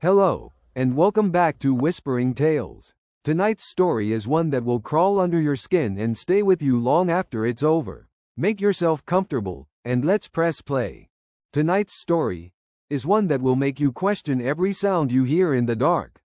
Hello, and welcome back to Whispering Tales. Tonight's story is one that will crawl under your skin and stay with you long after it's over. Make yourself comfortable, and let's press play. Tonight's story is one that will make you question every sound you hear in the dark.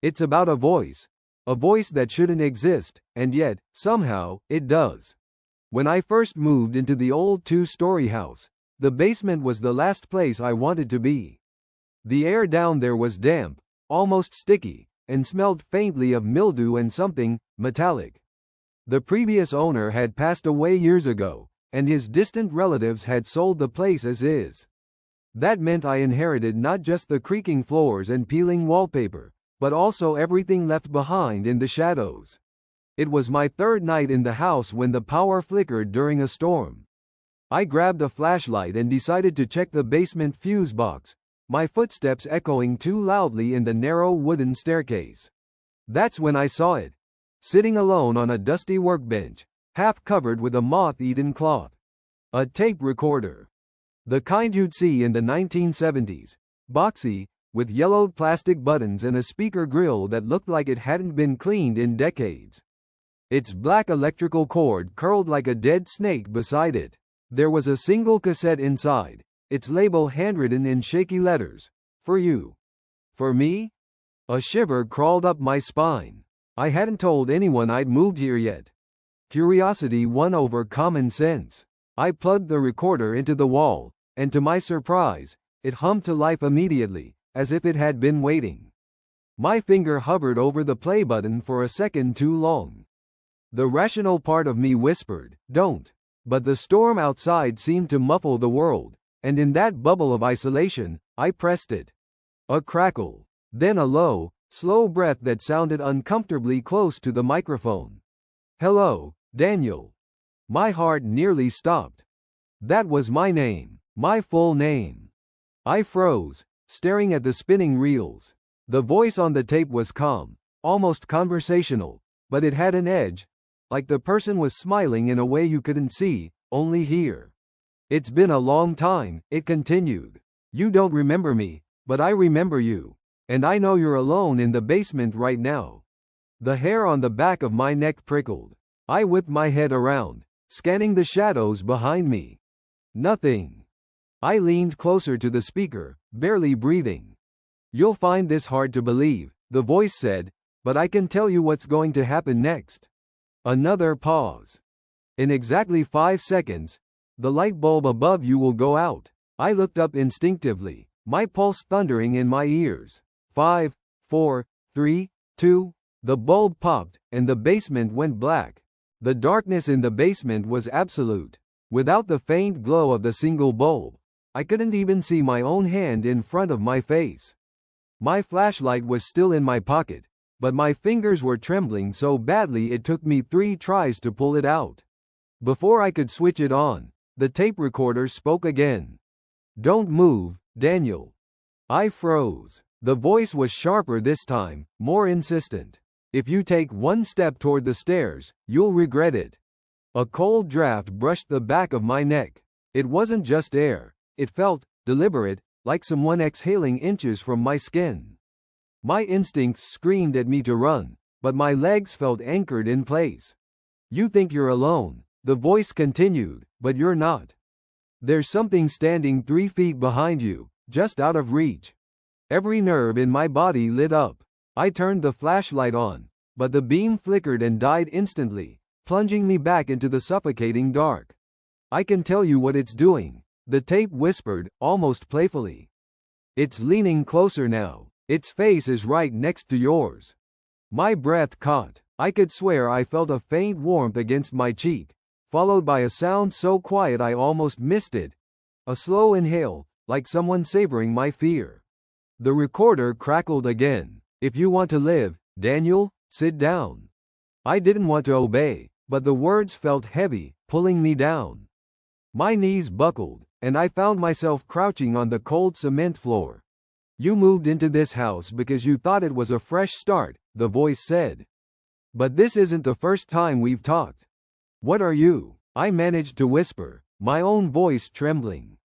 It's about a voice that shouldn't exist, and yet, somehow, it does. When I first moved into the old two-story house, the basement was the last place I wanted to be. The air down there was damp, almost sticky, and smelled faintly of mildew and something metallic. The previous owner had passed away years ago, and his distant relatives had sold the place as is. That meant I inherited not just the creaking floors and peeling wallpaper, but also everything left behind in the shadows. It was my third night in the house when the power flickered during a storm. I grabbed a flashlight and decided to check the basement fuse box, my footsteps echoing too loudly in the narrow wooden staircase. That's when I saw it, sitting alone on a dusty workbench, half covered with a moth-eaten cloth. A tape recorder. The kind you'd see in the 1970s, boxy, with yellowed plastic buttons and a speaker grill that looked like it hadn't been cleaned in decades. Its black electrical cord curled like a dead snake beside it. There was a single cassette inside, its label handwritten in shaky letters, "For you." For me? A shiver crawled up my spine. I hadn't told anyone I'd moved here yet. Curiosity won over common sense. I plugged the recorder into the wall, and to my surprise, it hummed to life immediately, as if it had been waiting. My finger hovered over the play button for a second too long. The rational part of me whispered, "Don't." But the storm outside seemed to muffle the world, and in that bubble of isolation, I pressed it. A crackle, then a low, slow breath that sounded uncomfortably close to the microphone. "Hello, Daniel." My heart nearly stopped. That was my name, my full name. I froze, staring at the spinning reels. The voice on the tape was calm, almost conversational, but it had an edge, like the person was smiling in a way you couldn't see, only hear. "It's been a long time," it continued. "You don't remember me, but I remember you. And I know you're alone in the basement right now." The hair on the back of my neck prickled. I whipped my head around, scanning the shadows behind me. Nothing. I leaned closer to the speaker, barely breathing. "You'll find this hard to believe," the voice said, "but I can tell you what's going to happen next." Another pause. "In exactly 5 seconds, the light bulb above you will go out." I looked up instinctively, my pulse thundering in my ears. 5, 4, 3, 2. The bulb popped, and the basement went black. The darkness in the basement was absolute. Without the faint glow of the single bulb, I couldn't even see my own hand in front of my face. My flashlight was still in my pocket, but my fingers were trembling so badly it took me 3 tries to pull it out. Before I could switch it on, the tape recorder spoke again. "Don't move, Daniel." I froze. The voice was sharper this time, more insistent. "If you take 1 step toward the stairs, you'll regret it." A cold draft brushed the back of my neck. It wasn't just air. It felt deliberate, like someone exhaling inches from my skin. My instincts screamed at me to run, but my legs felt anchored in place. "You think you're alone," the voice continued, "but you're not. There's something standing 3 feet behind you, just out of reach." Every nerve in my body lit up. I turned the flashlight on, but the beam flickered and died instantly, plunging me back into the suffocating dark. "I can tell you what it's doing," the tape whispered, almost playfully. "It's leaning closer now. Its face is right next to yours." My breath caught. I could swear I felt a faint warmth against my cheek, followed by a sound so quiet I almost missed it. A slow inhale, like someone savoring my fear. The recorder crackled again. "If you want to live, Daniel, sit down." I didn't want to obey, but the words felt heavy, pulling me down. My knees buckled, and I found myself crouching on the cold cement floor. "You moved into this house because you thought it was a fresh start," the voice said. "But this isn't the first time we've talked." "What are you?" I managed to whisper, my own voice trembling.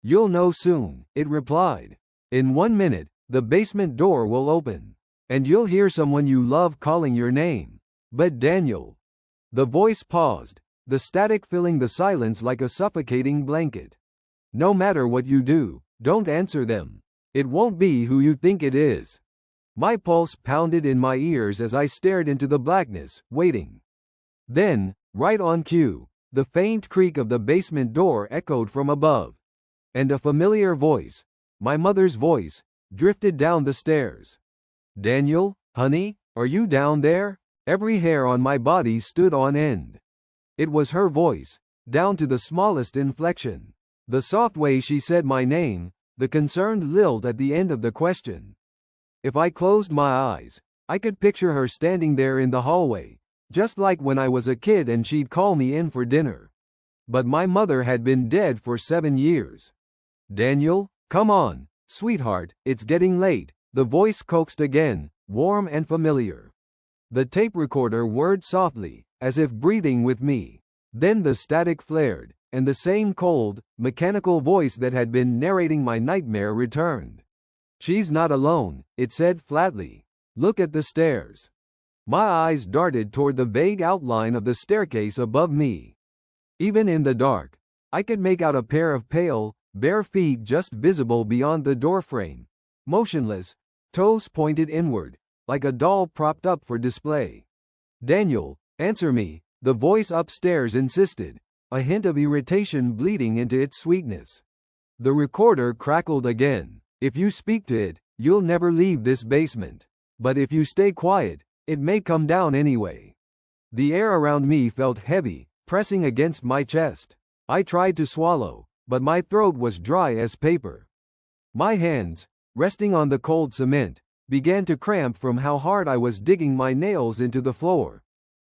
"You'll know soon," it replied. "In 1 minute, The basement door will open. And you'll hear someone you love calling your name. But Daniel. The voice paused, the static filling the silence like a suffocating blanket. No matter what you do, don't answer them. It won't be who you think it is. My pulse pounded in my ears as I stared into the blackness, waiting. Then, right on cue, the faint creak of the basement door echoed from above. And a familiar voice, my mother's voice, drifted down the stairs. Daniel, honey, are you down there? Every hair on my body stood on end. It was her voice, down to the smallest inflection. The soft way she said my name, the concerned lilt at the end of the question. If I closed my eyes, I could picture her standing there in the hallway, just like when I was a kid and she'd call me in for dinner. But my mother had been dead for 7 years. Daniel, come on, sweetheart, it's getting late, the voice coaxed again, warm and familiar. The tape recorder whirred softly, as if breathing with me. Then the static flared, and the same cold, mechanical voice that had been narrating my nightmare returned. She's not alone, it said flatly. Look at the stairs. My eyes darted toward the vague outline of the staircase above me. Even in the dark, I could make out a pair of pale, bare feet just visible beyond the doorframe, motionless, toes pointed inward, like a doll propped up for display. Daniel, answer me, the voice upstairs insisted, a hint of irritation bleeding into its sweetness. The recorder crackled again. If you speak to it, you'll never leave this basement. But if you stay quiet, it may come down anyway. The air around me felt heavy, pressing against my chest. I tried to swallow, but my throat was dry as paper. My hands, resting on the cold cement, began to cramp from how hard I was digging my nails into the floor.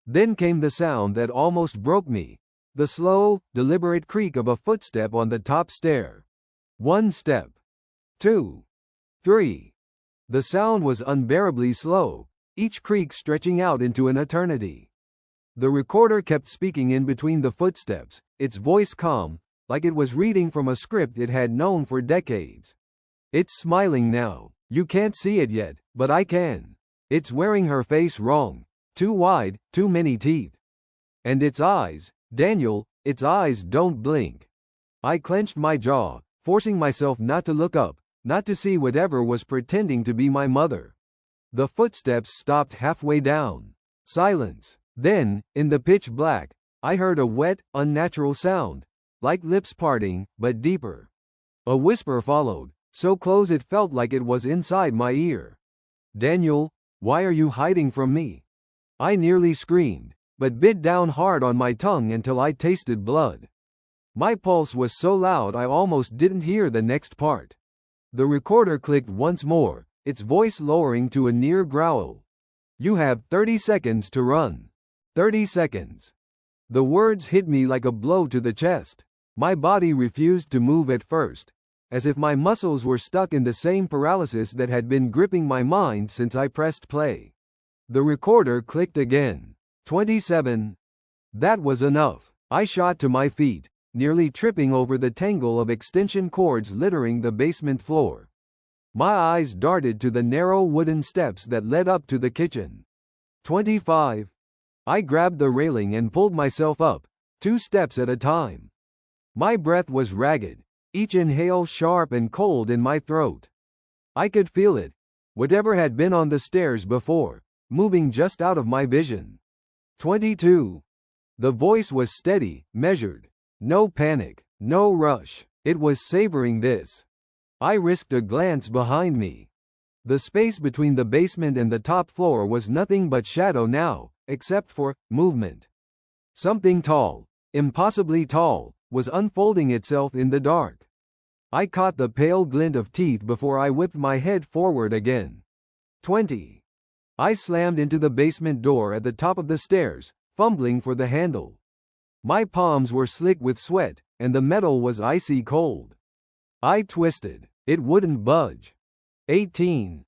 Then came the sound that almost broke me, the slow, deliberate creak of a footstep on the top stair. 1 step. 2. 3. The sound was unbearably slow, each creak stretching out into an eternity. The recorder kept speaking in between the footsteps, its voice calm, like it was reading from a script it had known for decades. It's smiling now. You can't see it yet, but I can. It's wearing her face wrong. Too wide, too many teeth. And its eyes, Daniel, its eyes don't blink. I clenched my jaw, forcing myself not to look up, not to see whatever was pretending to be my mother. The footsteps stopped halfway down. Silence. Then, in the pitch black, I heard a wet, unnatural sound, like lips parting, but deeper. A whisper followed, so close it felt like it was inside my ear. Daniel, why are you hiding from me? I nearly screamed, but bit down hard on my tongue until I tasted blood. My pulse was so loud I almost didn't hear the next part. The recorder clicked once more, its voice lowering to a near growl. You have 30 seconds to run. 30 seconds. The words hit me like a blow to the chest. My body refused to move at first, as if my muscles were stuck in the same paralysis that had been gripping my mind since I pressed play. The recorder clicked again. 27. That was enough. I shot to my feet, nearly tripping over the tangle of extension cords littering the basement floor. My eyes darted to the narrow wooden steps that led up to the kitchen. 25. I grabbed the railing and pulled myself up, 2 steps at a time. My breath was ragged, each inhale sharp and cold in my throat. I could feel it, whatever had been on the stairs before, moving just out of my vision. 22. The voice was steady, measured. No panic, no rush. It was savoring this. I risked a glance behind me. The space between the basement and the top floor was nothing but shadow now, except for movement. Something tall, impossibly tall, was unfolding itself in the dark. I caught the pale glint of teeth before I whipped my head forward again. 20. I slammed into the basement door at the top of the stairs, fumbling for the handle. My palms were slick with sweat, and the metal was icy cold. I twisted. It wouldn't budge. 18.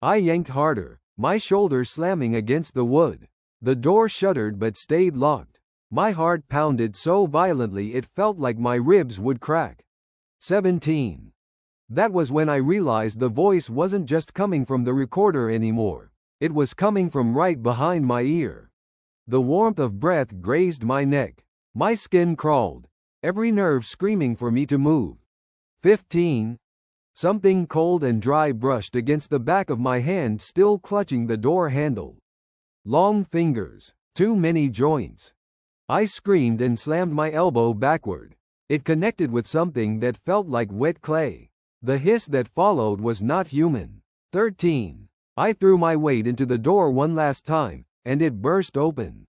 I yanked harder, my shoulder slamming against the wood. The door shuddered but stayed locked. My heart pounded so violently it felt like my ribs would crack. 17. That was when I realized the voice wasn't just coming from the recorder anymore. It was coming from right behind my ear. The warmth of breath grazed my neck. My skin crawled, every nerve screaming for me to move. 15. Something cold and dry brushed against the back of my hand, still clutching the door handle. Long fingers, too many joints. I screamed and slammed my elbow backward. It connected with something that felt like wet clay. The hiss that followed was not human. 13. I threw my weight into the door one last time, and it burst open.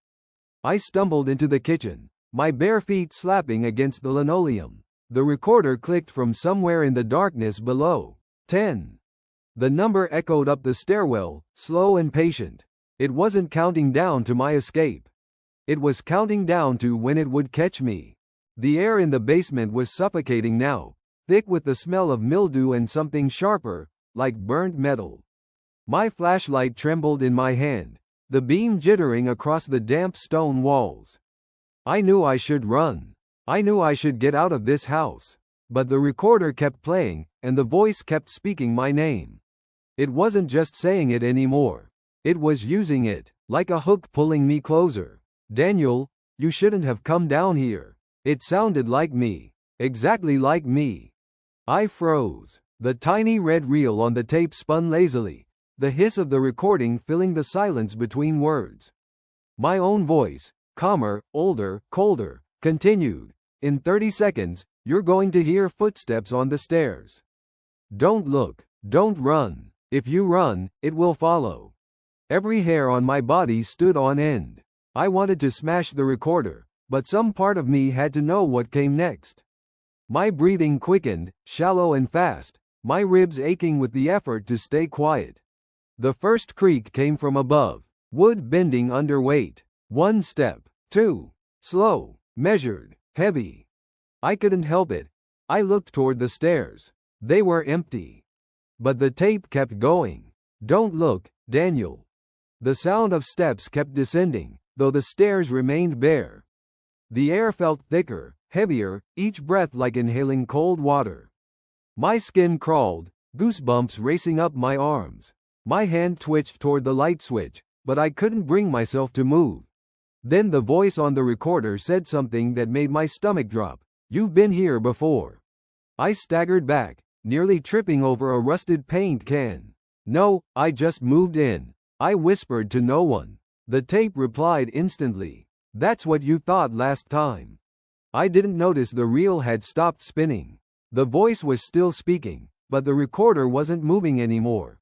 I stumbled into the kitchen, my bare feet slapping against the linoleum. The recorder clicked from somewhere in the darkness below. 10. The number echoed up the stairwell, slow and patient. It wasn't counting down to my escape. It was counting down to when it would catch me. The air in the basement was suffocating now, thick with the smell of mildew and something sharper, like burnt metal. My flashlight trembled in my hand, the beam jittering across the damp stone walls. I knew I should run. I knew I should get out of this house. But the recorder kept playing, and the voice kept speaking my name. It wasn't just saying it anymore. It was using it, like a hook pulling me closer. Daniel, you shouldn't have come down here. It sounded like me. Exactly like me. I froze. The tiny red reel on the tape spun lazily, the hiss of the recording filling the silence between words. My own voice, calmer, older, colder, continued. In 30 seconds, you're going to hear footsteps on the stairs. Don't look. Don't run. If you run, it will follow. Every hair on my body stood on end. I wanted to smash the recorder, but some part of me had to know what came next. My breathing quickened, shallow and fast, my ribs aching with the effort to stay quiet. The first creak came from above, wood bending under weight. 1 step, 2, slow, measured, heavy. I couldn't help it. I looked toward the stairs. They were empty. But the tape kept going. Don't look, Daniel. The sound of steps kept descending, though the stairs remained bare. The air felt thicker, heavier, each breath like inhaling cold water. My skin crawled, goosebumps racing up my arms. My hand twitched toward the light switch, but I couldn't bring myself to move. Then the voice on the recorder said something that made my stomach drop. You've been here before. I staggered back, nearly tripping over a rusted paint can. No, I just moved in. I whispered to no one. The tape replied instantly. That's what you thought last time. I didn't notice the reel had stopped spinning. The voice was still speaking, but the recorder wasn't moving anymore.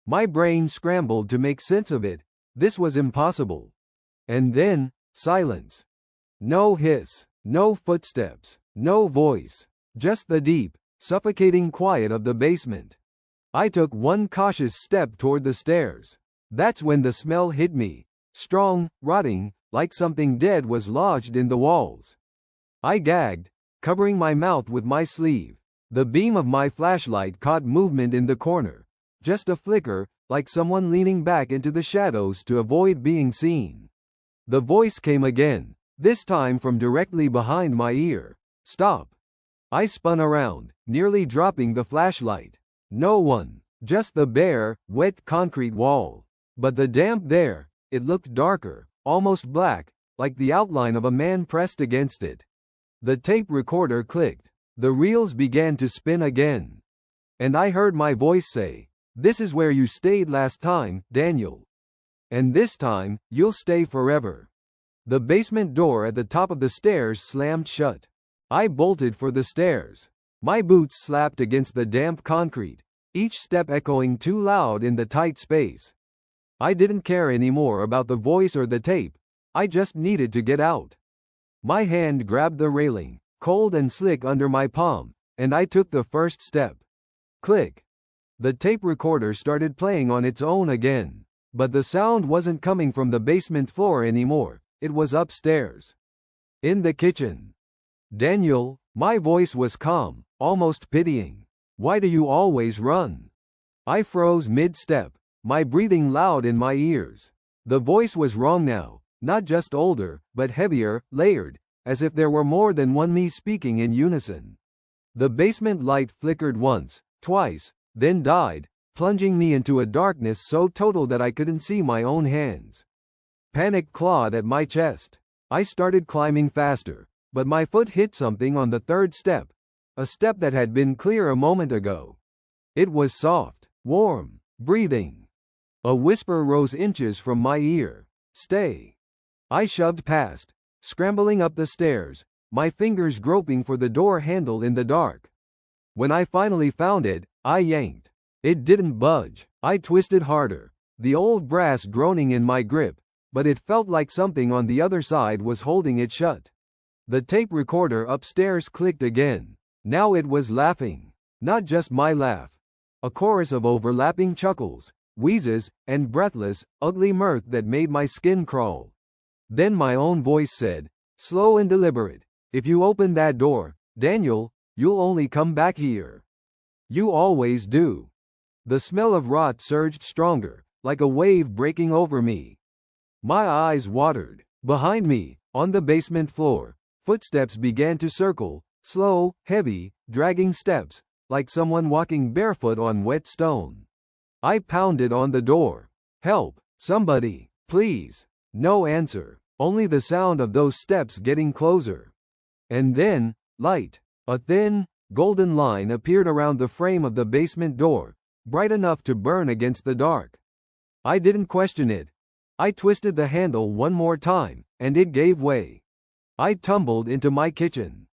My brain scrambled to make sense of it. This was impossible. And then, silence. No hiss, no footsteps, no voice. Just the deep, suffocating quiet of the basement. I took one cautious step toward the stairs. That's when the smell hit me. Strong, rotting, like something dead was lodged in the walls. I gagged, covering my mouth with my sleeve. The beam of my flashlight caught movement in the corner. Just a flicker, like someone leaning back into the shadows to avoid being seen. The voice came again, this time from directly behind my ear. Stop. I spun around, nearly dropping the flashlight. No one, just the bare, wet concrete wall. But the damp there, it looked darker, almost black, like the outline of a man pressed against it. The tape recorder clicked. The reels began to spin again. And I heard my voice say, "This is where you stayed last time, Daniel. And this time, you'll stay forever." The basement door at the top of the stairs slammed shut. I bolted for the stairs. My boots slapped against the damp concrete, each step echoing too loud in the tight space. I didn't care anymore about the voice or the tape. I just needed to get out. My hand grabbed the railing, cold and slick under my palm, and I took the first step. Click. The tape recorder started playing on its own again. But the sound wasn't coming from the basement floor anymore. It was upstairs. In the kitchen. "Daniel," my voice was calm, almost pitying. "Why do you always run?" I froze mid-step, my breathing loud in my ears. The voice was wrong now, not just older, but heavier, layered, as if there were more than one me speaking in unison. The basement light flickered once, twice, then died, plunging me into a darkness so total that I couldn't see my own hands. Panic clawed at my chest. I started climbing faster, but my foot hit something on the third step, a step that had been clear a moment ago. It was soft, warm, breathing. A whisper rose inches from my ear. Stay. I shoved past, scrambling up the stairs, my fingers groping for the door handle in the dark. When I finally found it, I yanked. It didn't budge. I twisted harder, the old brass groaning in my grip, but it felt like something on the other side was holding it shut. The tape recorder upstairs clicked again. Now it was laughing. Not just my laugh. A chorus of overlapping chuckles, wheezes, and breathless, ugly mirth that made my skin crawl. Then my own voice said, slow and deliberate, if you open that door, Daniel, you'll only come back here. You always do. The smell of rot surged stronger, like a wave breaking over me. My eyes watered. Behind me, on the basement floor, footsteps began to circle, slow, heavy, dragging steps, like someone walking barefoot on wet stone. I pounded on the door. Help, somebody, please. No answer, only the sound of those steps getting closer. And then, light. A thin, golden line appeared around the frame of the basement door, bright enough to burn against the dark. I didn't question it. I twisted the handle one more time, and it gave way. I tumbled into my kitchen.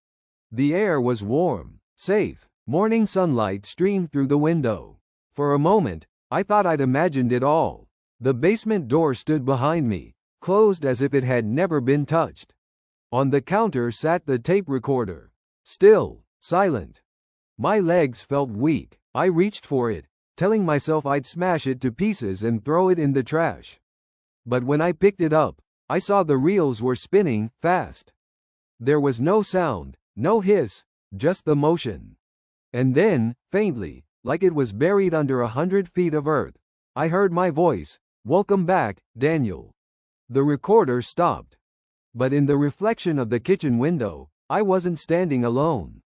The air was warm, safe. Morning sunlight streamed through the window. For a moment, I thought I'd imagined it all. The basement door stood behind me, closed as if it had never been touched. On the counter sat the tape recorder. Still, silent. My legs felt weak. I reached for it, telling myself I'd smash it to pieces and throw it in the trash. But when I picked it up, I saw the reels were spinning, fast. There was no sound, no hiss, just the motion. And then, faintly, like it was buried under 100 feet of earth, I heard my voice, welcome back, Daniel. The recorder stopped. But in the reflection of the kitchen window, I wasn't standing alone.